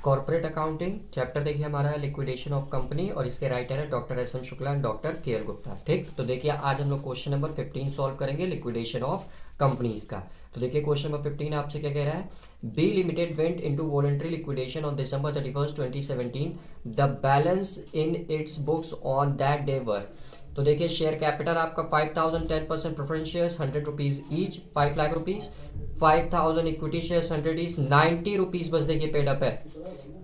Corporate accounting chapter देखिए हमारा है लिक्विडेशन ऑफ कंपनी और इसके राइटर है doctor S N Shukla and doctor K L Gupta. ठीक, तो देखिए आज हम लोग क्वेश्चन नंबर 15 सॉल्व करेंगे लिक्विडेशन ऑफ कंपनीज का। तो देखिए क्वेश्चन नंबर 15 आपसे क्या कह रहा है, B limited went into voluntary liquidation on December 31st 2017, the balance in its books on that day were. तो देखिए शेयर कैपिटल आपका 5000, 10% preference shares 100 rupees each, 5 lakh rupees, 5000 equity shares 100 is 90 rupees बस देखिए पेड अप है,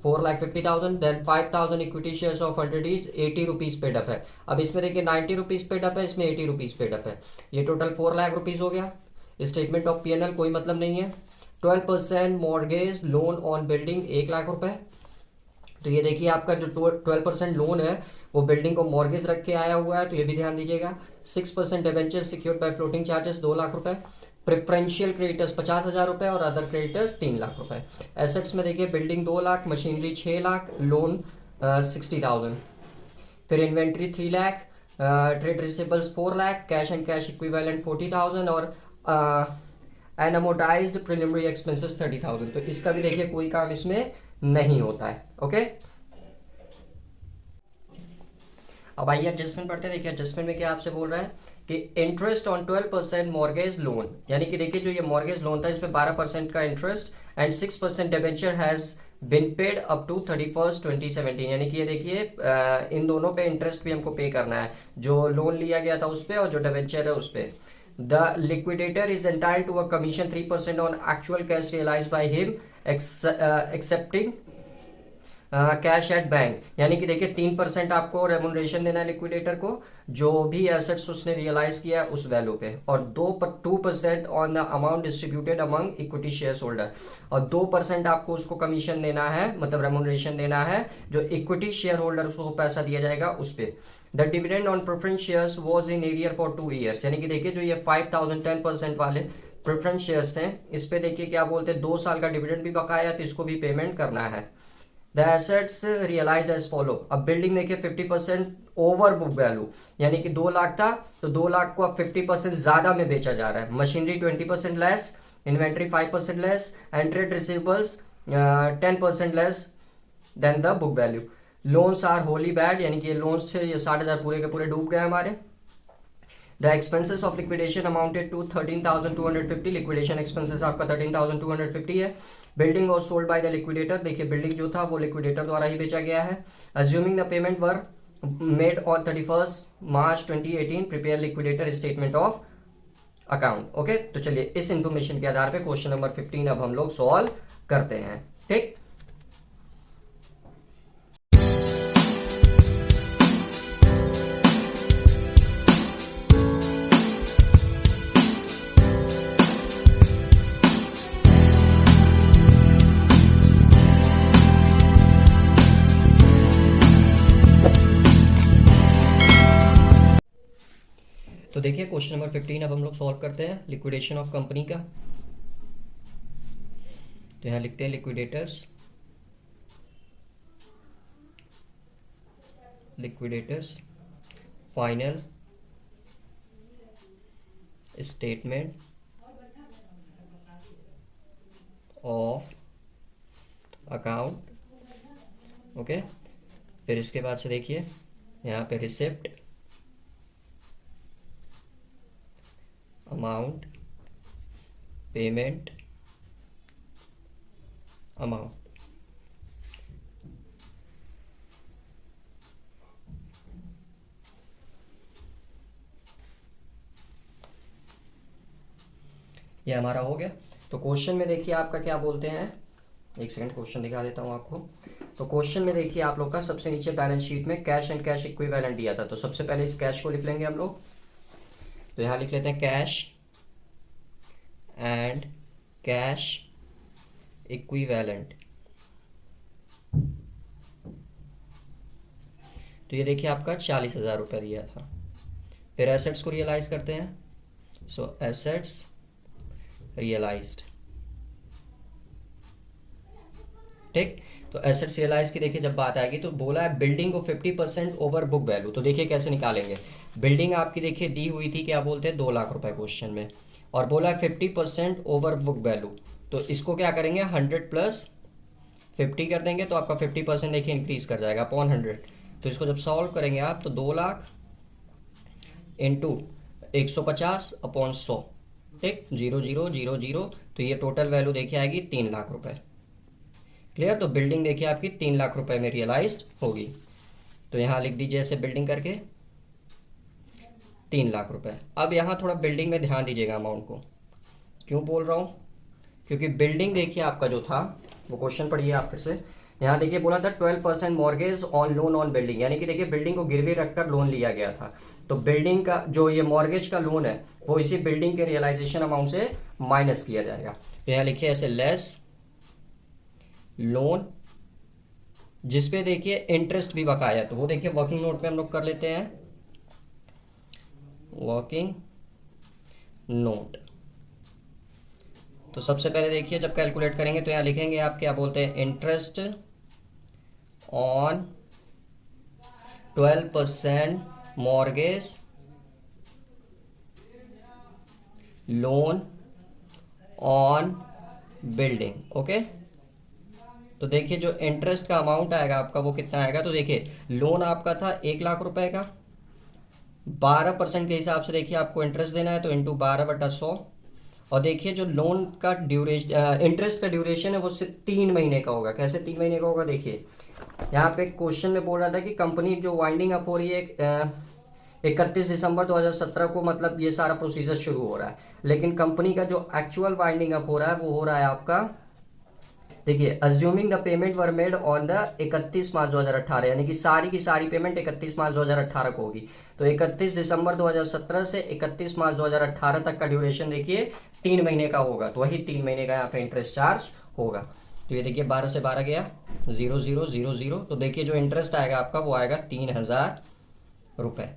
4,50,000, then 5000 equity shares of 100 is 80 rupees paid up है। अब इसमें देखिए 90 रुपीज पेड अप है, इसमें 80 रुपीज पेड अप है, ये टोटल 4 लाख रुपीज हो गया। स्टेटमेंट ऑफ P&L कोई मतलब नहीं है। 12% mortgage loan on building 1 lakh रुपए। तो ये देखिए आपका जो 12% लोन है वो बिल्डिंग को मॉर्गेज रख के आया हुआ है, तो ये भी ध्यान दीजिएगा। 6% debenture secured by floating charges 2 lakh रुपए, प्रेफरेंशियल क्रेडिटर्स 50,000 रुपए और अदर क्रेडिटर्स 3 लाख रुपए। एसेट्स में देखिए building 2 lakh, machinery 6 lakh, loan 60,000, फिर inventory 3 lakh, trade receivables 4 lakh, cash and cash equivalent 40,000 और अनअमोर्टाइज्ड प्रिलिमिनरी एक्सपेंसेस 30,000। तो इसका भी देखिए कोई काम इसमें नहीं होता है। ओके, अब आइए एडजस्टमेंट पढ़ते हैं। देखिए एडजस्टमेंट में क्या आपसे बोल रहा है कि इंटरेस्ट ऑन 12% मॉर्गेज लोन, यानी कि देखिए जो ये मॉर्गेज लोन था इसमें 12% का interest and 6% debenture has been paid up to 31st 2017, यानी कि ये देखिए इन दोनों पे इंटरेस्ट भी हमको पे करना है, जो लोन लिया गया था उस पे और जो डिबेंचर है उस पे। The liquidator is entitled to a commission 3% on actual cash realized by him accepting cash at bank, यानी कि देखिए 3% आपको रेमुनरेशन देना है लिक्विडेटर को जो भी एसेट्स उसने रियलाइज किया है उस वैल्यू पे, और 2% on the amount distributed among equity share holder, और 2% आपको उसको कमीशन देना है, मतलब रेमुनरेशन देना है जो इक्विटी शेयर होल्डर उसको पैसा दिया जाएगा उस पर। The dividend on preference shares was in arrear for 2 years, यानी कि देखिए जो ये 5000 10% वाले प्रेफरेंस शेयर्स थे इस पे देखिए क्या बोलते हैं 2 साल का डिविडेंड भी बकाया, तो इसको भी पेमेंट करना है। The assets realised as follow, अब बिल्डिंग देखिए 50% ओवर बुक वैल्यू, यानी कि 2 लाख था तो 2 लाख को अब 50% ज्यादा में बेचा जा रहा है। Machinery 20% less, inventory 5% less and trade receivables 10% less than the book value. Loans are wholly bad, यानी कि ये लोन्स थे ये 60,000 पूरे के पूरे डूब गए हमारे। The expenses of liquidation amounted to 13,250, liquidation expenses आपका 13,250 है। Building was sold by the liquidator, देखिए बिल्डिंग जो था वो लिक्विडेटर द्वारा ही बेचा गया है। Assuming the payment were made on 31st March 2018, prepare liquidator statement of account. Okay, तो चलिए इस इंफॉर्मेशन के आधार पे क्वेश्चन नंबर 15 अब हम लोग सॉल्व करते हैं। ठीक, तो देखिए क्वेश्चन नंबर 15 अब हम लोग सॉल्व करते हैं लिक्विडेशन ऑफ कंपनी का। तो यहाँ लिखते हैं liquidators final statement of account. Okay, फिर इसके बाद से देखिए यहाँ पे रिसिप्ट अमाउंट, पेमेंट अमाउंट। ये हमारा हो गया। तो क्वेश्चन में देखिए आपका क्या बोलते हैं, एक सेकंड क्वेश्चन दिखा देता हूं आपको। तो क्वेश्चन में देखिए आप लोग का सबसे नीचे बैलेंस शीट में कैश एंड कैश इक्विवेलेंट दिया था, तो सबसे पहले इस कैश को लिख लेंगे हम लोग। तो यहां लिख लेते हैं कैश एंड कैश इक्विवेलेंट। तो ये देखिए आपका 40,000 रुपये दिया था। फिर एसेट्स को रियलाइज करते हैं, सो एसेट्स रियलाइज्ड। ठीक, तो एसेट्स रियलाइज की देखिए जब बात आएगी तो बोला है बिल्डिंग को 50% ओवर बुक वैल्यू। तो देखिए कैसे निकालेंगे, बिल्डिंग आपकी देखिए दी हुई थी क्या बोलते हैं 2 लाख रुपए क्वेश्चन में, और बोला है 50% ओवर बुक वैल्यू। तो इसको क्या करेंगे 100 प्लस 50 कर देंगे तो आपका 50% देखिए इंक्रीज कर जाएगा अपॉन 100। तो इसको जब सॉल्व करेंगे आप तो 2 लाख इंटू 150 अपॉन 100, ठीक, 0000, तो ये टोटल वैल्यू देखिए आएगी 3 लाख रुपए। क्लियर। तो बिल्डिंग देखिए आपकी 3 लाख रुपए में रियलाइज्ड होगी। तो यहाँ लिख दीजिए ऐसे बिल्डिंग करके 3 लाख रुपए। अब यहाँ थोड़ा बिल्डिंग में ध्यान दीजिएगा अमाउंट को। क्यों बोल रहा हूँ? क्योंकि बिल्डिंग देखिए आपका जो था वो क्वेश्चन पढ़िए आप फिर से। यहाँ देखिए बोला था 12% mortgage on loan on building, यानी कि देखिए बिल्डिंग को गिरवी रखकर लोन लिया गया था। तो बिल्डिंग का जो ये मॉर्गेज का लोन है वो इसी बिल्डिंग के रियलाइजेशन अमाउंट से माइनस किया जाएगा। तो यहाँ लिखिए ऐसे लेस लोन जिसपे देखिए इंटरेस्ट भी बकाया, तो वो देखिए वर्किंग नोट पे हम लोग कर लेते हैं, वर्किंग नोट। तो सबसे पहले देखिए जब कैलकुलेट करेंगे तो यहाँ लिखेंगे आप क्या बोलते हैं, interest on 12% mortgage loan on building. Okay, तो देखिए जो इंटरेस्ट का अमाउंट आएगा आपका वो कितना आएगा, तो देखिए लोन आपका था 1 लाख रुपए का, 12% के हिसाब से देखिए आपको इंटरेस्ट देना है, तो इंटू 12/100। और देखिए जो लोन का ड्यूरेशन, इंटरेस्ट का ड्यूरेशन है वो सिर्फ 3 महीने का होगा। कैसे 3 महीने का होगा, देखिए यहाँ पे क्वेश्चन में बोल रहा था कि कंपनी जो वाइंडिंग अप हो रही है 31 दिसंबर 2017 को, मतलब ये सारा प्रोसीजर शुरू हो रहा है, लेकिन कंपनी का जो एक्चुअल वाइंडिंग अप हो रहा है वो हो रहा है आपका, देखिए assuming the payment were made on the 31 मार्च 2018, यानी कि सारी की सारी पेमेंट 31 मार्च 2018 को होगी। तो 31 दिसंबर 2017 से 31 मार्च 2018 तक का ड्यूरेशन देखिए 3 महीने का होगा, तो वही 3 महीने का यहाँ पे इंटरेस्ट चार्ज होगा। तो ये देखिए 12 से 12 गया 0000, तो देखिए जो इंटरेस्ट आएगा आपका वो आएगा 3000 रुपये।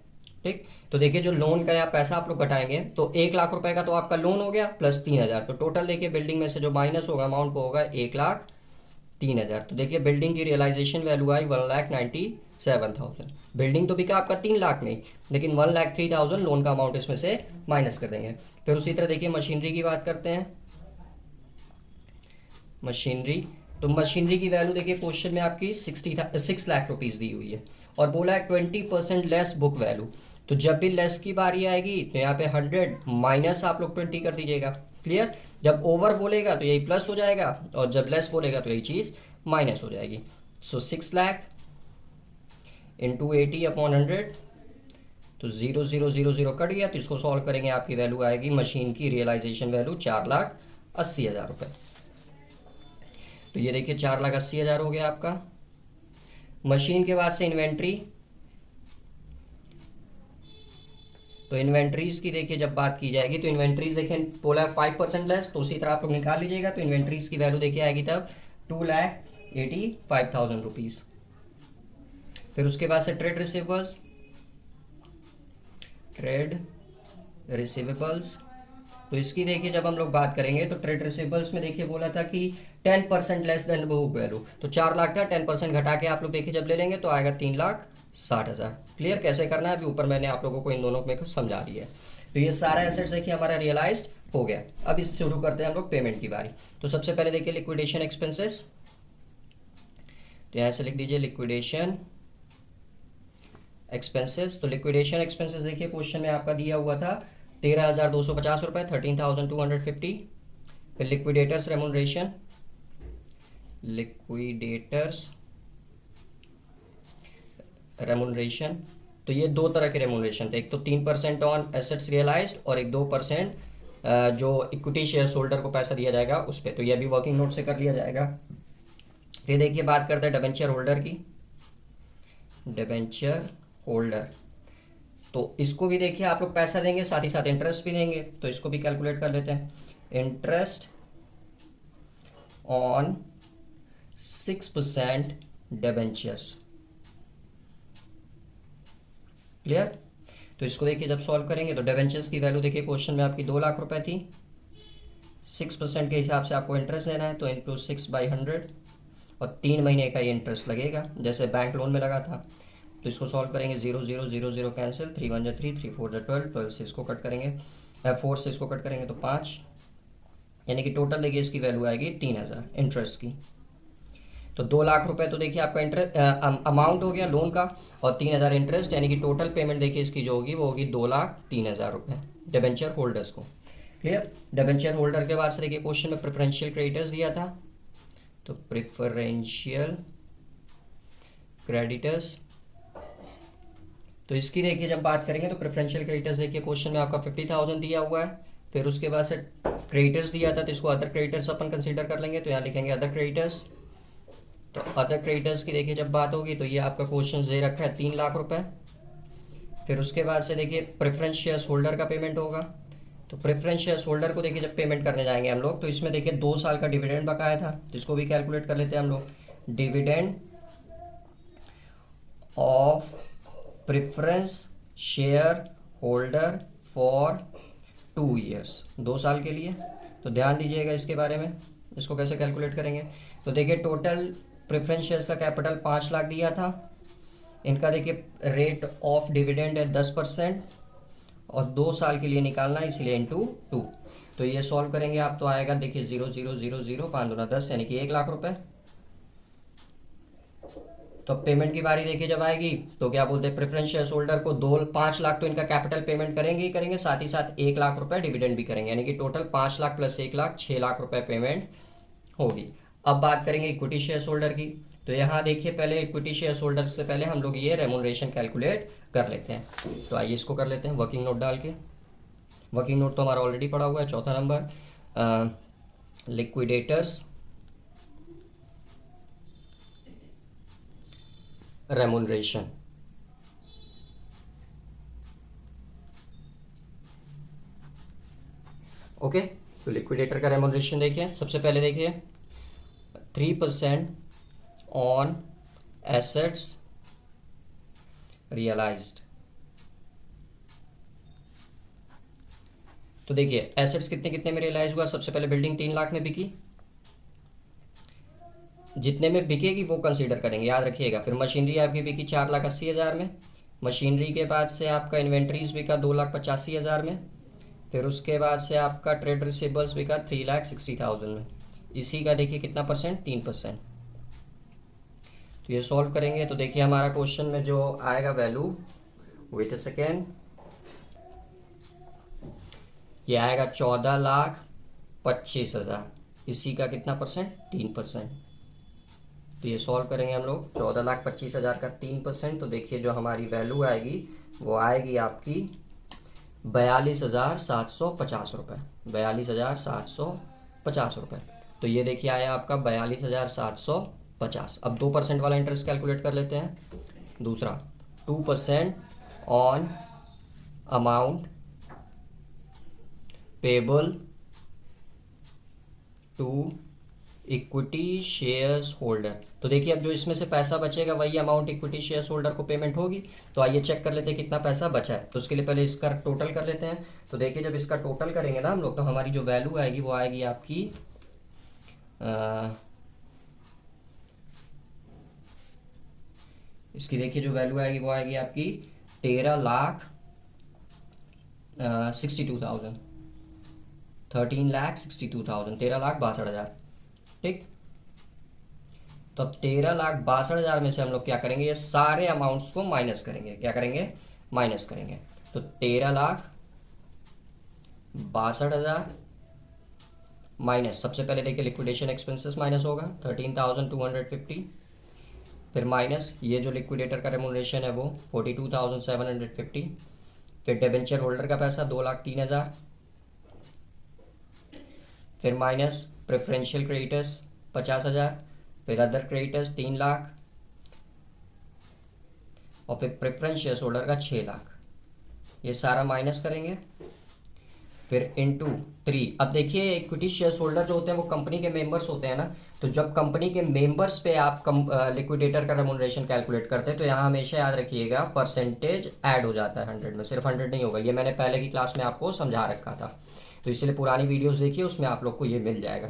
ठीक, तो देखिए जो लोन का यहाँ पैसा आप लोग घटाएंगे तो 1 लाख रुपए का तो आपका लोन हो गया प्लस 3000, तो टोटल देखिए बिल्डिंग में से जो माइनस होगा अमाउंट वो होगा 1,03,000। तो देखिए बिल्डिंग की रियलाइजेशन वैल्यू आई 1,97,000। बिल्डिंग तो बिका आपका 3 लाख में, लेकिन 1,03,000 लोन का अमाउंट इसमें से माइनस कर देंगे। फिर उसी तरह देखिए मशीनरी की बात करते हैं। मशीनरी, तो मशीनरी की वैल्यू देखिए क्वेश्चन में आपकी 6 लाख रुपीज दी हुई है और बोला है 20% लेस बुक वैल्यू। तो जब भी लेस की बारी आएगी तो यहाँ पे 100 माइनस आप लोग 20 कर दीजिएगा। क्लियर। जब ओवर बोलेगा तो यही प्लस हो जाएगा और जब लेस बोलेगा तो यही चीज माइनस हो जाएगी। सो 6 लाख इंटू 80 अपॉन 100, तो 0000 कट गया, तो इसको सॉल्व करेंगे आपकी वैल्यू आएगी मशीन की रियलाइजेशन वैल्यू 4,80,000 रुपए। तो ये देखिए 4,80,000 हो गया आपका। मशीन के बाद से इन्वेंट्री, तो इन्वेंट्रीज की देखिए जब बात की जाएगी तो इन्वेंट्रीज देखिए बोला 5% लेस, तो उसी तरह आप लोग निकाल लीजिएगा। तो इन्वेंट्रीज की वैल्यू देखिए आएगी तब 2,85,000 रुपीज। फिर उसके बाद से ट्रेड रिसीवेबल्स, तो इसकी देखिए जब हम लोग बात करेंगे तो ट्रेड रिसीवेबल्स में देखिए बोला था कि 10% लेस देन बुक वैल्यू, तो 4 लाख का 10% घटा के आप लोग देखिए जब ले लेंगे तो आएगा 3,60,000। क्लियर। कैसे करना है अभी ऊपर मैंने आप लोगों को इन दोनों में समझा दिया है। तो ये सारा एसेट्स देखिए हमारा रियलाइज्ड हो गया। अब इससे शुरू करते हैं हम लोग पेमेंट की बारी। तो सबसे पहले देखिए लिक्विडेशन एक्सपेंसेस, तो यहाँ से लिख दीजिए लिक्विडेशन एक्सपेंसेस। तो लिक्विडेशन एक्सपेंसेस देखिए क्वेश्चन में आपका दिया हुआ था 13,250 रुपये, 13,250। फिर लिक्विडेटर्स रेमुनरेशन, रेमुनरेशन, तो ये 2 तरह के रेमुनरेशन थे, एक तो 3% ऑन एसेट्स रियलाइज्ड और एक 2% जो इक्विटी शेयर होल्डर को पैसा दिया जाएगा उस पर। तो ये भी वर्किंग नोट से कर लिया जाएगा। फिर देखिए बात करते हैं डिबेंचर होल्डर की। डिबेंचर होल्डर, तो इसको भी देखिए आप लोग पैसा देंगे साथ ही साथ इंटरेस्ट भी देंगे, तो इसको भी कैलकुलेट कर लेते हैं। Interest on 6% debentures. क्लियर। तो इसको देखिए जब सॉल्व करेंगे तो डिबेंचर्स की वैल्यू देखिए क्वेश्चन में आपकी 2 लाख रुपए थी, 6% के हिसाब से आपको इंटरेस्ट देना है, तो इंटू 6/100 और 3 महीने का ये इंटरेस्ट लगेगा जैसे बैंक लोन में लगा था। तो इसको सॉल्व करेंगे 0000 कैंसिल, 3 1 3, 3 4 12, 12 से इसको कट करेंगे, 4 से इसको कट करेंगे तो 5, यानी कि टोटल देखिए इसकी वैल्यू आएगी 3,000 इंटरेस्ट की। तो 2 लाख रुपए तो देखिए आपका इंटरेस्ट अमाउंट हो गया लोन का, और 3,000 इंटरेस्ट, यानी कि टोटल पेमेंट देखिए इसकी जो होगी वो होगी 2,03,000 रुपये डिबेंचर होल्डर्स को। क्लियर। डिबेंचर होल्डर के बाद से देखिए क्वेश्चन में प्रेफरेंशियल क्रेडिटर्स दिया था, तो प्रेफरेंशियल क्रेडिटर्स, तो इसकी देखिए जब बात करेंगे तो प्रेफरेंशियल क्रेडिटर्स देखिए क्वेश्चन में आपका 50,000 दिया हुआ है। फिर उसके बाद से क्रेडिटर्स दिया था, तो इसको अदर क्रेडिटर्स अपन कंसीडर कर लेंगे, तो यहाँ लिखेंगे अदर क्रेडिटर्स। तो अदर क्रेडिटर्स की देखिए जब बात होगी तो ये आपका क्वेश्चन दे रखा है 3 लाख रुपए। फिर उसके बाद से देखिए प्रेफरेंस शेयर्स होल्डर का पेमेंट होगा, तो प्रेफरेंस शेयर्स होल्डर को देखिए जब पेमेंट करने जाएंगे हम लोग, तो इसमें देखिए 2 साल का डिविडेंड बकाया था, जिसको भी कैलकुलेट कर लेते हैं हम लोग। Dividend of preference share holder for 2 years, 2 साल के लिए। तो ध्यान दीजिएगा इसके बारे में, इसको कैसे कैलकुलेट करेंगे। तो देखिए टोटल प्रेफरेंस शेयर्स का कैपिटल 5 लाख दिया था, इनका देखिए रेट ऑफ डिविडेंड है 10%, और 2 साल के लिए निकालना है, इसलिए इंटू 2। तो ये सॉल्व करेंगे आप तो आएगा देखिए 0,000, 5 दूना 10, यानी कि 1 लाख रुपए। तो पेमेंट की बारी देखिए जब आएगी तो क्या बोलते हैं, प्रेफरेंस शेयर होल्डर को 5 लाख तो इनका कैपिटल पेमेंट करेंगे ही करेंगे, साथ ही साथ 1 लाख रुपए डिविडेंड भी करेंगे, यानी कि टोटल 5 लाख प्लस 1 लाख 6 लाख रुपए पेमेंट होगी। अब बात करेंगे इक्विटी शेयर होल्डर की, तो यहाँ देखिए पहले इक्विटी शेयर होल्डर से पहले हम लोग ये रेमुनरेशन कैलकुलेट कर लेते हैं। तो आइए इसको कर लेते हैं वर्किंग नोट डाल के। वर्किंग नोट तो हमारा ऑलरेडी पड़ा हुआ है, चौथा नंबर लिक्विडेटर्स रेमुनरेशन। ओके, तो लिक्विडेटर का रेमुनरेशन देखिए, सबसे पहले देखिए 3% ऑन एसेट्स रियलाइज्ड। तो देखिए एसेट्स कितने कितने में रियलाइज हुआ, सबसे पहले बिल्डिंग 3 लाख में बिकी, जितने में बिकेगी वो कंसीडर करेंगे, याद रखिएगा। फिर मशीनरी आपकी बिकी 4,80,000 में, मशीनरी के बाद से आपका इन्वेंट्रीज बिका 2,85,000 में, फिर उसके बाद से आपका ट्रेड रिसीवेबल्स बिका 3,60,000 में। इसी का देखिए कितना परसेंट, 3%। तो ये सॉल्व करेंगे तो देखिए हमारा क्वेश्चन में जो आएगा वैल्यू, वेट अ सेकेंड, ये आएगा 14,25,000, इसी का कितना परसेंट, 3%। तो ये सॉल्व करेंगे हम लोग, 14,25,000 का 3%, तो देखिए जो हमारी वैल्यू आएगी वो आएगी आपकी 42,750 रुपये, 42,750 रुपये। तो ये देखिए आया आपका 42,750। अब 2% वाला इंटरेस्ट कैलकुलेट कर लेते हैं। दूसरा 2% on amount payable to equity shares holder. तो देखिए अब जो इसमें से पैसा बचेगा वही अमाउंट इक्विटी शेयर्स होल्डर को पेमेंट होगी। तो आइए चेक कर लेते हैं कितना पैसा बचा है। तो उसके लिए पहले इसका टोटल कर लेते हैं। तो देखिए जब इसका टोटल करेंगे ना हम लोग, तो हमारी जो वैल्यू आएगी वो आएगी आपकी इसकी देखिए जो वैल्यू आएगी वो आएगी आपकी 13,62,000, 13,62,000, 13,62,000। ठीक, तो अब 13,62,000 में से हम लोग क्या करेंगे, ये सारे अमाउंट्स को माइनस करेंगे। क्या करेंगे, माइनस करेंगे। तो 13,62,000 माइनस, सबसे पहले देखिए लिक्विडेशन एक्सपेंसेस माइनस होगा 13,250, फिर माइनस ये जो लिक्विडेटर का रेमुनरेशन है वो 42,750, फिर डिबेंचर होल्डर का पैसा 2,03,000, फिर माइनस प्रेफरेंशियल क्रेडिटर्स 50,000, फिर अदर क्रेडिटर्स 3 लाख, और फिर प्रेफरेंस शेयर होल्डर का 6 लाख। ये सारा माइनस करेंगे, फिर इनटू 3। अब देखिए इक्विटी शेयर होल्डर जो होते हैं वो कंपनी के मेंबर्स होते हैं ना, तो जब कंपनी के मेंबर्स पे आप लिक्विडेटर का रेमुनरेशन कैलकुलेट करते हैं तो यहाँ हमेशा याद रखिएगा परसेंटेज ऐड हो जाता है 100 में, सिर्फ 100 नहीं होगा। ये मैंने पहले की क्लास में आपको समझा रखा था, तो इसलिए पुरानी वीडियोस देखिए, उसमें आप लोग को ये मिल जाएगा।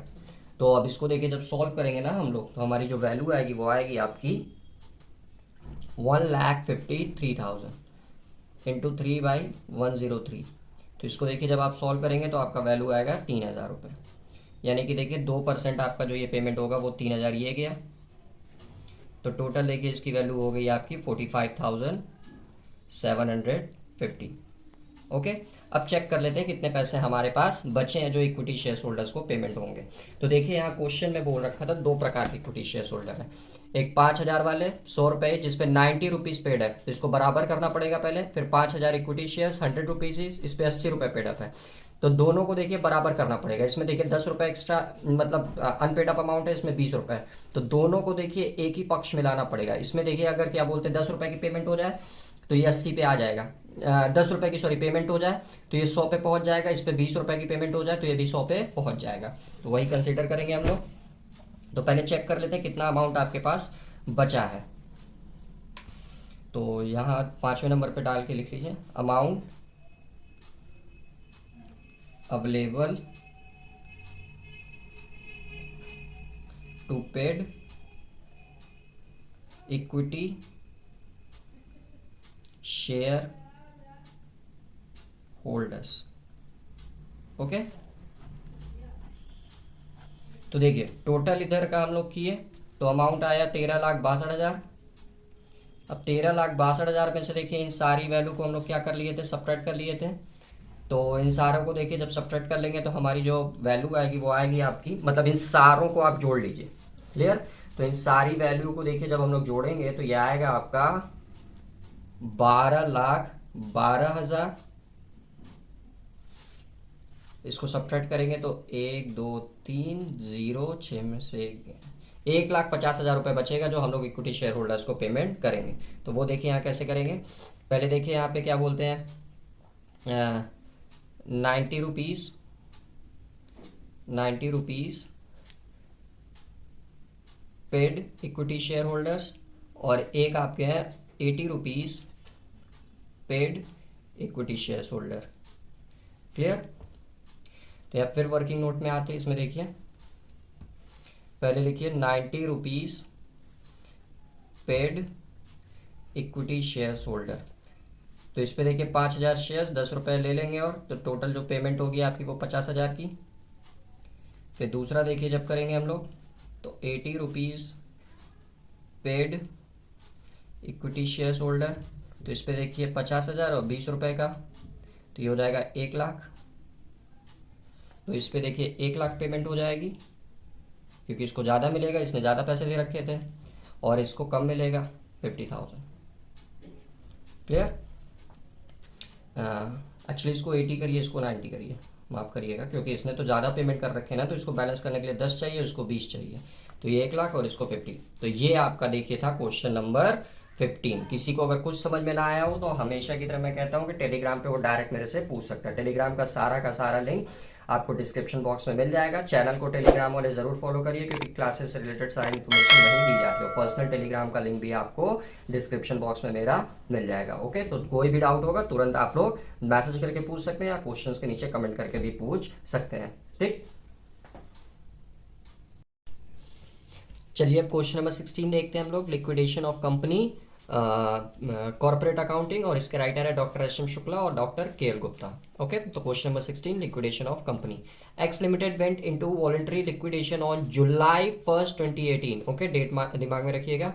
तो अब इसको देखिए जब सॉल्व करेंगे ना हम लोग, तो हमारी जो वैल्यू आएगी वो आएगी आपकी 1,53,000 इंटू 3/103। तो इसको देखिए जब आप सॉल्व करेंगे तो आपका वैल्यू आएगा 3,000 रुपये, यानी कि देखिए 2% आपका जो ये पेमेंट होगा वो 3,000 ये गया, तो टोटल देखिए इसकी वैल्यू हो गई आपकी 45,750। ओके, अब चेक कर लेते हैं कितने पैसे हमारे पास बचे हैं जो इक्विटी शेयर होल्डर्स को पेमेंट होंगे। तो देखिए यहाँ क्वेश्चन में बोल रखा था दो प्रकार के इक्विटी शेयर होल्डर है, एक 5,000 वाले 100 रुपये जिसपे 90 रुपीज़ पेड है, तो इसको बराबर करना पड़ेगा पहले, फिर 5,000 इक्विटी शेयर्स 100 रुपीज़, इस पे 80 रुपये पेड अप है, तो दोनों को देखिए बराबर करना पड़ेगा। इसमें देखिए 10 रुपये एक्स्ट्रा मतलब अनपेड अप अमाउंट है, इसमें 20 रुपये, तो दोनों को देखिए एक ही पक्ष में लाना पड़ेगा। इसमें देखिए अगर क्या बोलते हैं 10 रुपये की पेमेंट हो जाए तो ये 80 पे आ जाएगा, 10 रुपये की सॉरी पेमेंट हो जाए तो ये 100 पे पहुंच जाएगा, इस पे 20 रुपये की पेमेंट हो जाए तो ये भी 100 पे पहुंच जाएगा, तो वही कंसिडर करेंगे हम लोग। तो पहले चेक कर लेते हैं कितना अमाउंट आपके पास बचा है। तो यहाँ 5वें नंबर पे डाल के लिख लीजिए amount available to paid equity share holders. Okay, तो देखिए टोटल इधर का हम लोग किए तो अमाउंट आया 13,62,000। अब 13,62,000 में से देखिए इन सारी वैल्यू को हम लोग क्या कर लिए थे, सब्ट्रैक्ट कर लिए थे। तो इन सारों को देखिए जब सब्ट्रैक्ट कर लेंगे तो हमारी जो वैल्यू आएगी वो आएगी आपकी, मतलब इन सारों को आप जोड़ लीजिए, क्लियर। तो इन सारी वैल्यू को देखिए जब हम लोग जोड़ेंगे तो यह आएगा आपका 12,12,000। इसको सब्ट्रैक्ट करेंगे तो 1 2 3 0 6 में से 1,50,000 रुपये बचेगा जो हम लोग इक्विटी शेयर होल्डर्स को पेमेंट करेंगे। तो वो देखिए यहाँ कैसे करेंगे, पहले देखिए यहाँ पे क्या बोलते हैं 90 rupees paid equity share holders और एक आपके हैं 80 rupees paid equity share holder, clear. तो अब फिर वर्किंग नोट में आते हैं, इसमें देखिए पहले लिखिए 90 rupees paid equity shares holder, तो इस पे देखिए 5,000 शेयर्स 10 रुपये ले लेंगे और तो टोटल जो पेमेंट होगी आपकी वो 50,000 की। फिर दूसरा देखिए जब करेंगे हम लोग तो 80 rupees paid equity shares holder, तो इस पे देखिए 50,000 और 20 रुपये का, तो ये हो जाएगा 1,00,000। तो इस पे देखिए 1,00,000 पेमेंट हो जाएगी क्योंकि इसको ज़्यादा मिलेगा, इसने ज़्यादा पैसे ले रखे थे, और इसको कम मिलेगा 50,000, क्लियर। एक्चुअली इसको 80 करिए, इसको 90 करिए, माफ़ करिएगा क्योंकि इसने तो ज़्यादा पेमेंट कर रखे ना, तो इसको बैलेंस करने के लिए 10 चाहिए, उसको 20 चाहिए, तो ये 1,00,000 और इसको 50। तो ये आपका देखिए था क्वेश्चन नंबर 15। किसी को अगर कुछ समझ में ना आया हो तो हमेशा की तरह मैं कहता हूँ कि टेलीग्राम पे वो डायरेक्ट मेरे से पूछ सकता है। टेलीग्राम का सारा लिंक आपको डिस्क्रिप्शन बॉक्स में मिल जाएगा। चैनल को टेलीग्राम वाले ज़रूर फॉलो करिए क्योंकि क्लासेस से रिलेटेड सारी इन्फॉर्मेशन वहीं दी जाती है। पर्सनल टेलीग्राम का लिंक भी आपको डिस्क्रिप्शन बॉक्स में मेरा मिल जाएगा। ओके, तो कोई भी डाउट होगा तुरंत आप लोग मैसेज करके पूछ सकते हैं या क्वेश्चंस के नीचे कमेंट करके भी पूछ सकते हैं, ठीक। चलिए अब क्वेश्चन नंबर 16 देखते हैं हम लोग, liquidation of company corporate accounting, और इसके राइटर है डॉक्टर एस एम शुक्ला और doctor K L Gupta. Okay, तो question number 16, liquidation of company. X limited went into voluntary liquidation on July 1, 2018। Okay, date दिमाग में रखिएगा।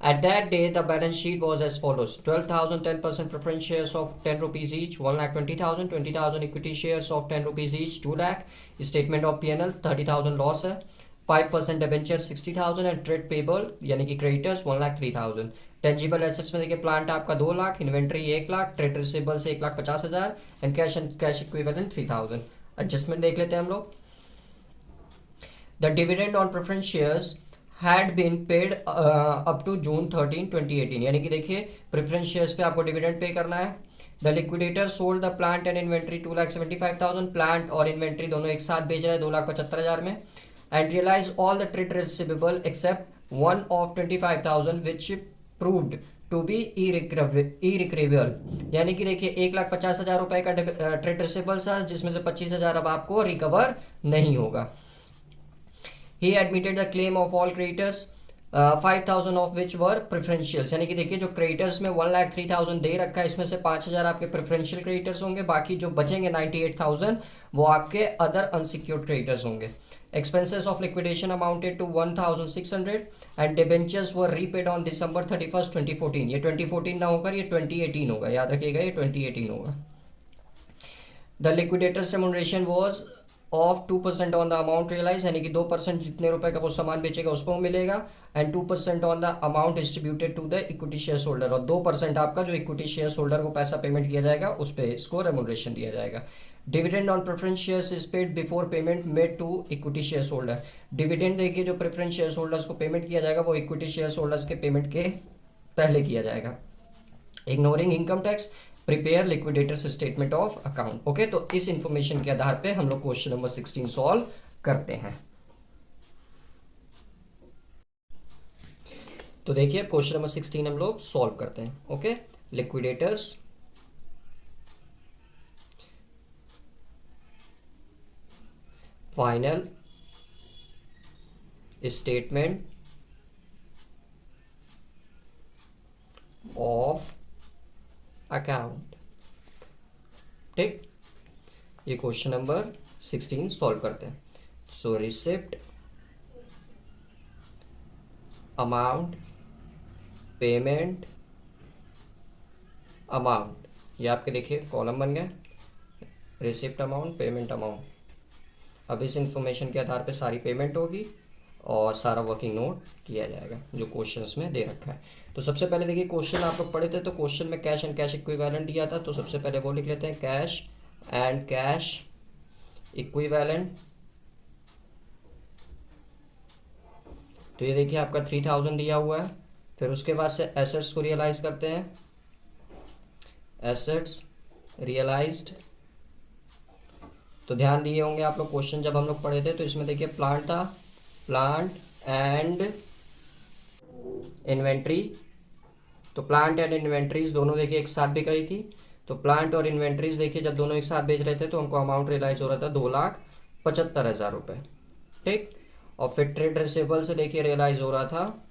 At that day, the balance sheet was as follows: 12,000 10% preference shares of 10 rupees each, 1,20,000 20,000 equity shares of 10 rupees each, 2 lakh. Statement of P&L 30,000 loss है, 5% debenture 60,000 and trade payable यानी कि creditors 1,03,000। Tangible assets में देखिए plant आपका 2 lakh, inventory 1 lakh, trade receivable से 1,50,000 and cash equivalent 3,000। Adjustment देख लेते हैं हम लोग। The dividend on preference shares had been paid up to June 13, 2018, यानी कि देखिए प्रेफरेंस शेयर्स पे आपको डिविडेंड पे करना है। The liquidator sold the plant and inventory 2,75,000, plant और इन्वेंट्री दोनों एक साथ बेच रहे हैं 2,75,000 में, and realise all the trade receivable except one of 25,000 which proved to be irrecoverable, यानी कि देखिए 1,50,000 रुपए का ट्रेड रिसीवेबल था जिसमें से 25,000 अब आपको रिकवर नहीं होगा। He admitted the claim of all creditors, 5,000 of which were preferentials, यानी कि देखिए जो क्रेडिटर्स में 1,03,000 दे रखा है इसमें से 5,000 आपके प्रेफरेंशियल क्रेडिटर्स होंगे, बाकी जो बचेंगे 98,000 वो आपके अदर अनसिक्योर्ड क्रेडिटर्स होंगे। Expenses of liquidation amounted to 1600 and debentures were repaid on December 31st 2014. ये 2014 ना होकर ये 2018 होगा, याद रखिएगा ये 2018 होगा. The liquidator's remuneration was of 2% on the amount realise, यानी कि 2% जितने रुपए का वो सामान बेचेगा उसको मिलेगा, and 2% on the amount distributed to the equity share holder, और 2% आपका जो इक्विटी शेयर होल्डर को पैसा पेमेंट किया जाएगा उस पर इसको रेमुनरेशन दिया जाएगा. Dividend on preference shares is paid before payment made to equity share holder. Dividend देखिए जो प्रेफरेंस शेयर होल्डर्स को पेमेंट किया जाएगा वो इक्विटी शेयर होल्डर्स के पेमेंट के पहले किया जाएगा. Ignoring income tax, prepare liquidators statement of account. Okay, तो इस इंफॉर्मेशन के आधार पे हम लोग क्वेश्चन नंबर 16 सॉल्व करते हैं. तो देखिए क्वेश्चन नंबर 16 हम लोग सॉल्व करते हैं. Okay, liquidators final statement of account. ठीक, ये क्वेश्चन नंबर 16 सॉल्व करते हैं. सो रिसिप्ट, अमाउंट, पेमेंट, अमाउंट, ये आपके देखिए कॉलम बन गए. Receipt amount, payment amount. अब इस इंफॉर्मेशन के आधार पे सारी पेमेंट होगी और सारा वर्किंग नोट किया जाएगा जो क्वेश्चंस में दे रखा है. तो सबसे पहले देखिए क्वेश्चन आप लोग पढ़े थे तो क्वेश्चन में कैश एंड कैश इक्विवेलेंट दिया था. तो सबसे पहले वो लिख लेते हैं, कैश एंड कैश इक्विवेलेंट. तो ये देखिए आपका 3000 दिया हुआ है. फिर उसके बाद से एसेट्स को रियलाइज करते हैं. एसेट्स रियलाइज्ड, तो ध्यान दिए होंगे आप लोग क्वेश्चन जब हम लोग पढ़े थे तो इसमें देखिए प्लांट था, प्लांट एंड इन्वेंट्री. तो प्लांट एंड इन्वेंट्रीज दोनों देखिए एक साथ बिक रही थी. तो प्लांट और इन्वेंट्रीज देखिए जब दोनों एक साथ बेच रहे थे तो हमको अमाउंट रियलाइज हो रहा था 2,75,000 रुपये. ठीक, और फिर ट्रेड रिसीवेबल से देखिए रियलाइज हो रहा था,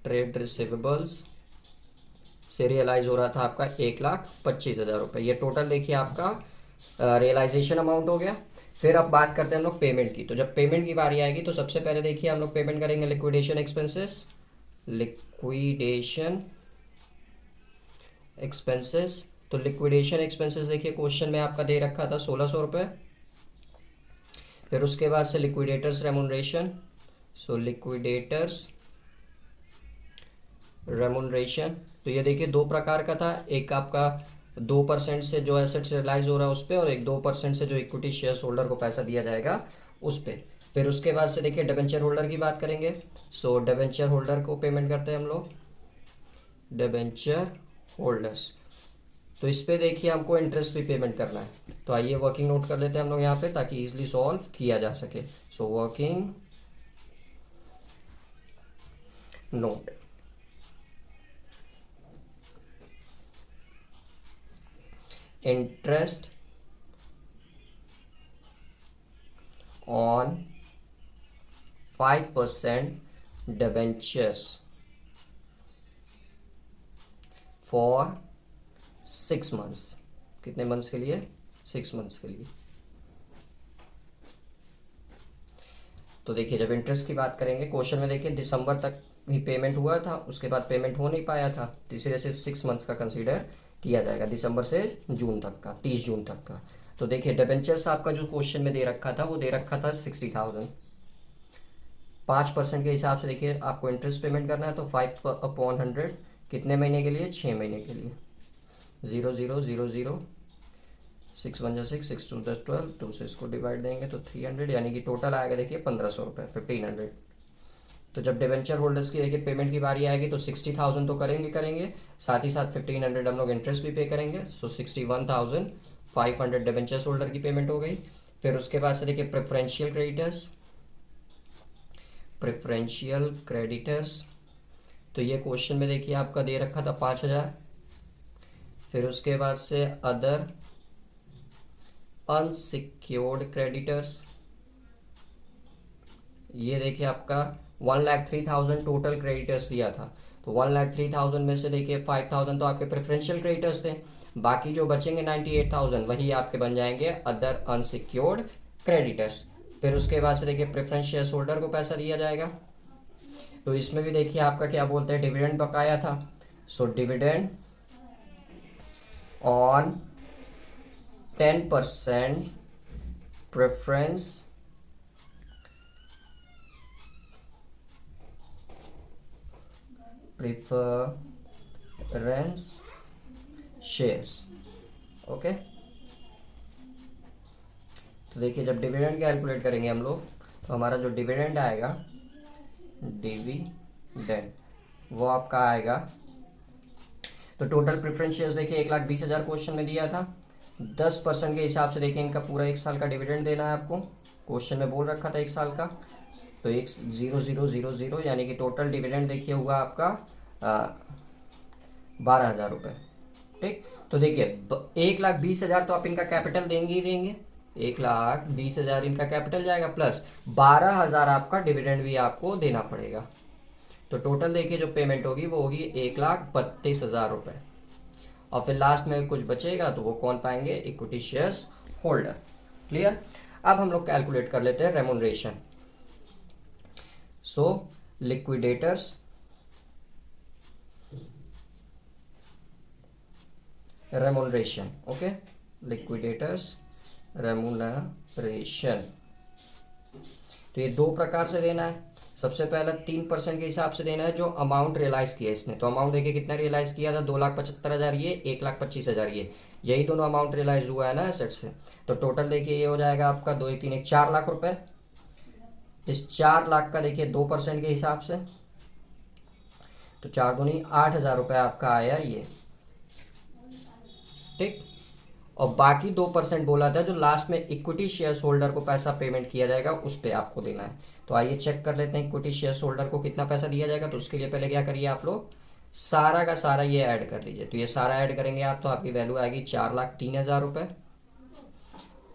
ट्रेड रिसीवेबल्स से रियलाइज हो रहा था आपका 1,25,000 रुपये. ये टोटल देखिए आपका रियलाइजेशन अमाउंट हो गया. फिर अब बात करते हैं हम लोग पेमेंट की. तो जब पेमेंट की बारी आएगी तो सबसे पहले देखिए हम लोग पेमेंट करेंगे लिक्विडेशन एक्सपेंसेस. लिक्विडेशन एक्सपेंसेस, तो लिक्विडेशन एक्सपेंसेस देखिए क्वेश्चन में आपका दे रखा था 1,600 रुपये. फिर उसके बाद से liquidators remuneration. So liquidator's remuneration, तो ये देखिए दो प्रकार का था. एक आपका 2% से जो एसेट्स रियलाइज हो रहा है उस पर, और एक 2% से जो इक्विटी शेयर होल्डर को पैसा दिया जाएगा उस पर. फिर उसके बाद से देखिए डिबेंचर होल्डर की बात करेंगे. सो डिबेंचर होल्डर को पेमेंट करते हैं हम लोग, डिबेंचर होल्डर्स. तो इस पे देखिए हमको इंटरेस्ट भी पेमेंट करना है. तो आइए वर्किंग नोट कर लेते हैं हम लोग यहाँ पे ताकि इजीली सॉल्व किया जा सके. So working note. Interest on 5% debentures for 6 months. कितने मंथ्स के लिए? 6 months के लिए. तो देखिए जब इंटरेस्ट की बात करेंगे क्वेश्चन में देखिए दिसंबर तक ही पेमेंट हुआ था, उसके बाद पेमेंट हो नहीं पाया था, तो इसलिए सिर्फ 6 months का कंसीडर किया जाएगा, दिसंबर से जून तक का, 30 जून तक का. तो देखिए डिबेंचर्स आपका जो क्वेश्चन में दे रखा था वो दे रखा था 60,000. 5% के हिसाब से देखिए आपको इंटरेस्ट पेमेंट करना है. तो 5/100 कितने महीने के लिए? 6 महीने के लिए. 0 0 0 0 6 1 6 6 2 12, 2 से इसको डिवाइड देंगे तो 300, यानी कि टोटल आएगा देखिए 1,500 रुपये, 1,500. तो जब डिबेंचर होल्डर्स की देखिए पेमेंट की बारी आएगी तो 60,000 तो करेंगे, साथ ही साथ 1,500 हम लोग इंटरेस्ट भी पे करेंगे. सो 61,500 डिबेंचर होल्डर की पेमेंट हो गई. फिर उसके बाद से देखिए प्रेफरेंशियल क्रेडिटर्स, तो ये क्वेश्चन में देखिए आपका दे रखा था 5,000. फिर उसके बाद से अदर अनसिक्योर्ड क्रेडिटर्स, ये देखिए आपका 1,03,000 टोटल क्रेडिटर्स दिया था. तो 1,03,000 में से देखिए 5,000 तो आपके प्रेफरेंशियल क्रेडिटर्स थे, बाकी जो बचेंगे 98,000 वही आपके बन जाएंगे अदर अनसिक्योर्ड क्रेडिटर्स। फिर उसके बाद से देखिए प्रेफरेंस शेयर होल्डर को पैसा दिया जाएगा। तो इसमें भी देखिए आपका क्या बोलते हैं, डिविडेंड बकाया था। So dividend on 10% preference shares. Okay, तो देखिए जब डिविडेंड कैलकुलेट करेंगे हम लोग, तो हमारा जो डिविडेंड आएगा, डिविडेंड, वो आपका आएगा। तो टोटल प्रेफरेंस शेयर्स देखिए 1,20,000 क्वेश्चन में दिया था। 10% के हिसाब से देखिए इनका पूरा 1 साल का डिविडेंड देना है आपको। क्वेश्चन में बोल रखा था 1 साल का, तो 1,00,00 यानी कि टोटल डिविडेंड देखिए हुआ आपका 12,000 रुपये। ठीक, तो देखिए 1,20,000 तो आप इनका कैपिटल देंगे ही देंगे, 1,20,000 इनका कैपिटल जाएगा, प्लस 12,000 आपका डिविडेंड भी आपको देना पड़ेगा। तो टोटल देखिए जो पेमेंट होगी वो होगी 1,32,000 रुपये। और फिर लास्ट में कुछ बचेगा तो वो कौन पाएंगे, इक्विटी शेयर्स होल्डर। क्लियर। अब हम लोग कैलकुलेट कर लेते हैं remuneration. So liquidator's remuneration. Okay, liquidator's remuneration. तो ये 2 प्रकार से देना है। सबसे पहला 3% के हिसाब से देना है, जो अमाउंट रियलाइज किया इसने। तो अमाउंट देखिए कितना रियलाइज किया था, 2,75,000 ये, 1,25,000 ये, यही दोनों अमाउंट रियलाइज हुआ है ना एसेट से। तो टोटल देखिए ये हो जाएगा आपका 2 3 1 4 लाख रुपए। इस 4 लाख का देखिए 2% के हिसाब से, तो 4 दूनी 8,000 रुपये आपका आया ये। ठीक, और बाकी 2% बोला था जो लास्ट में इक्विटी शेयर होल्डर को पैसा पेमेंट किया जाएगा, उस पर आपको देना है। तो आइए चेक कर लेते हैं इक्विटी शेयर होल्डर को कितना पैसा दिया जाएगा। तो उसके लिए पहले क्या करिए आप लोग, सारा का सारा ये ऐड कर लीजिए। तो ये सारा ऐड करेंगे आप, तो आपकी वैल्यू आएगी 4,03,000 रुपये।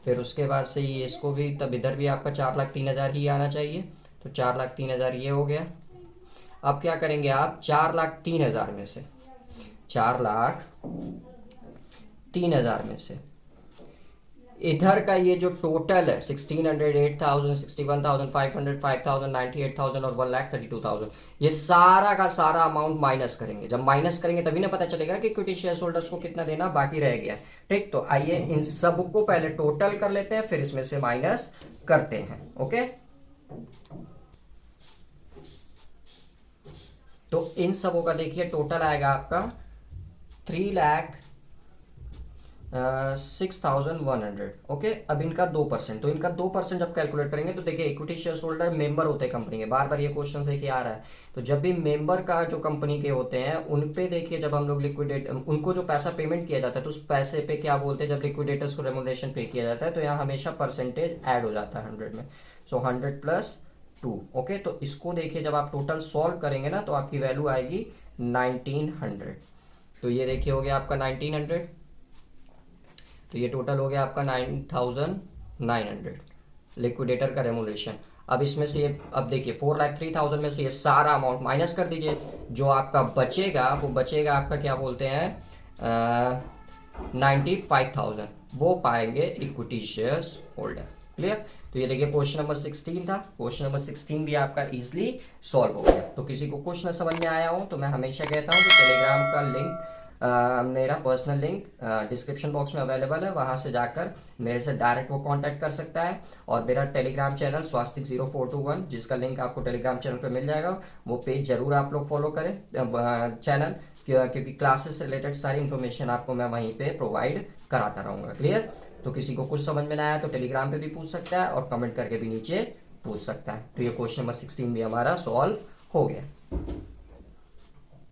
फिर उसके बाद से ये इसको भी, तब इधर भी आपका 4,03,000 ही आना चाहिए। तो 4,03,000 ये हो गया। अब क्या करेंगे आप, 4,03,000 में से, 4,03,000 में से इधर का ये जो टोटल है 1,600, 8,000, 61,500, 5,000, 98,000 और 1,32,000, ये सारा का सारा अमाउंट माइनस करेंगे। जब माइनस करेंगे तभी ना पता चलेगा कि इक्विटी शेयर होल्डर्स को कितना देना बाकी रह गया। ठीक, तो आइए इन सब को पहले टोटल कर लेते हैं, फिर इसमें से माइनस करते हैं। ओके, तो इन सबों का देखिए टोटल आएगा आपका 3,06,100। ओके, अब इनका 2%, तो इनका 2% जब कैलकुलेट करेंगे तो देखिए इक्विटी शेयर होल्डर मेंबर होते हैं कंपनी के, बार बार ये क्वेश्चन से आ रहा है। तो जब भी मेंबर का जो कंपनी के होते हैं उन पे देखिए, जब हम लोग लिक्विडेट, उनको जो पैसा पेमेंट किया जाता है, तो उस पैसे पे क्या बोलते हैं, जब लिक्विडेटर्स को रेमुनरेशन पे किया जाता है, तो यहाँ हमेशा परसेंटेज ऐड हो जाता है 100 में। सो 100 + 2। ओके, तो इसको देखिए जब आप टोटल सॉल्व करेंगे ना, तो आपकी वैल्यू आएगी 1,900। तो ये देखिए हो गया आपका 1,900, तो ये टोटल हो गया आपका 9,900 लिक्विडेटर का रेमुनरेशन। अब इसमें से ये, अब देखिए 4,03,000 में से ये सारा अमाउंट माइनस कर दीजिए। जो आपका बचेगा वो बचेगा आपका क्या बोलते हैं 95,000, वो पाएंगे इक्विटी शेयर्स होल्डर। क्लियर। तो ये देखिए क्वेश्चन नंबर 16 था। क्वेश्चन नंबर 16 भी आपका इजीली सॉल्व हो गया। तो किसी को क्वेश्चन समझ में आया हो तो मैं हमेशा कहता हूँ कि टेलीग्राम का लिंक, मेरा पर्सनल लिंक डिस्क्रिप्शन बॉक्स में अवेलेबल है, वहाँ से जाकर मेरे से डायरेक्ट वो कांटेक्ट कर सकता है। और मेरा टेलीग्राम चैनल स्वास्तिक 0421, जिसका लिंक आपको टेलीग्राम चैनल पे मिल जाएगा, वो पेज जरूर आप लोग फॉलो करें चैनल, क्योंकि क्लासेस से रिलेटेड सारी इन्फॉर्मेशन आपको मैं वहीं पे प्रोवाइड कराता रहूँगा। क्लियर। तो किसी को कुछ समझ में ना आया तो टेलीग्राम पे भी पूछ सकता है और कमेंट करके भी नीचे पूछ सकता है। तो ये क्वेश्चन नंबर 16 भी हमारा सॉल्व हो गया।